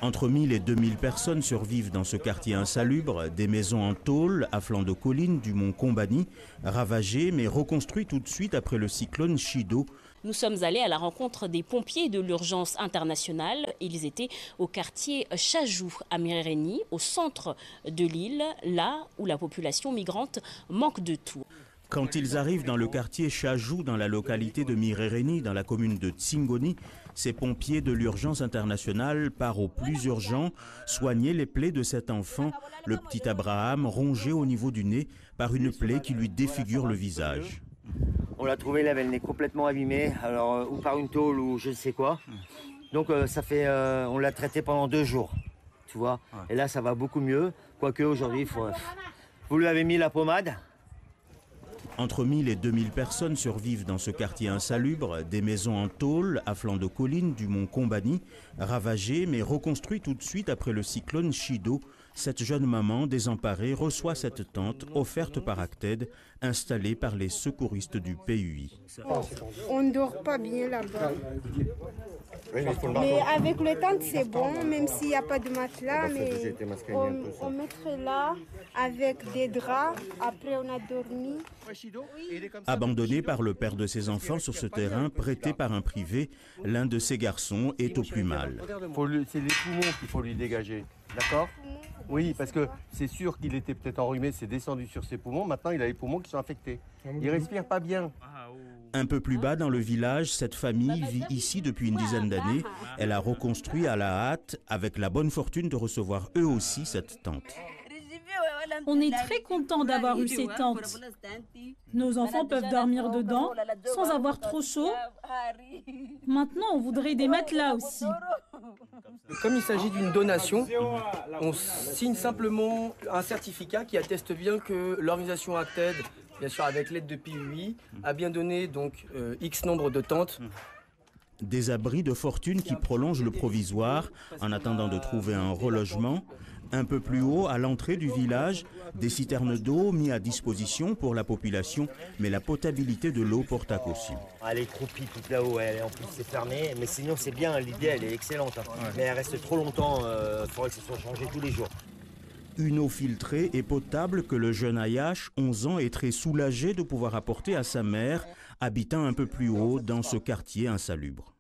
Entre 1000 et 2000 personnes survivent dans ce quartier insalubre, des maisons en tôle à flanc de colline du mont Combani, ravagées mais reconstruites tout de suite après le cyclone Chido. Nous sommes allés à la rencontre des pompiers de l'urgence internationale. Ils étaient au quartier Chajou à Mirereni, au centre de l'île, là où la population migrante manque de tout. Quand ils arrivent dans le quartier Chajou, dans la localité de Mirereni, dans la commune de Tsingoni, ces pompiers de l'urgence internationale partent au plus urgent soigner les plaies de cet enfant, le petit Abraham, rongé au niveau du nez par une plaie qui lui défigure le visage. On l'a trouvé, il avait le nez complètement abîmé, alors ou par une tôle ou je ne sais quoi. Donc on l'a traité pendant 2 jours, tu vois. Et là ça va beaucoup mieux, quoique aujourd'hui vous lui avez mis la pommade. Entre 1000 et 2000 personnes survivent dans ce quartier insalubre, des maisons en tôle à flanc de colline du mont Combani, ravagées mais reconstruites tout de suite après le cyclone Chido. Cette jeune maman désemparée reçoit cette tente offerte par Acted, installée par les secouristes du PUI. On ne dort pas bien là-bas. Mais avec le tente c'est bon, même s'il n'y a pas de matelas, mais on mettrait là avec des draps, après on a dormi. Abandonné par le père de ses enfants sur ce terrain prêté par un privé, l'un de ses garçons est au plus mal. C'est les poumons qu'il faut lui dégager, d'accord? Oui, parce que c'est sûr qu'il était peut-être enrhumé, c'est descendu sur ses poumons, maintenant il a les poumons qui sont affectés. Il respire pas bien. Un peu plus bas dans le village, cette famille vit ici depuis une dizaine d'années. Elle a reconstruit à la hâte avec la bonne fortune de recevoir eux aussi cette tente. On est très content d'avoir eu ces tentes. Nos enfants peuvent dormir dedans sans avoir trop chaud. Maintenant, on voudrait des matelas aussi. Comme il s'agit d'une donation, on signe simplement un certificat qui atteste bien que l'organisation Acted, bien sûr avec l'aide de PUI, a bien donné donc X nombre de tentes. Des abris de fortune qui prolongent le provisoire en attendant de trouver un relogement. Un peu plus haut, à l'entrée du village, des citernes d'eau mises à disposition pour la population, mais la potabilité de l'eau porte à caution. Elle est croupie toute là-haut, en plus c'est fermé, mais sinon c'est bien, l'idée elle est excellente. Mais elle reste trop longtemps, il faudrait que ça soit changé tous les jours. Une eau filtrée et potable que le jeune Ayash, 11 ans, est très soulagé de pouvoir apporter à sa mère, habitant un peu plus haut dans ce quartier insalubre.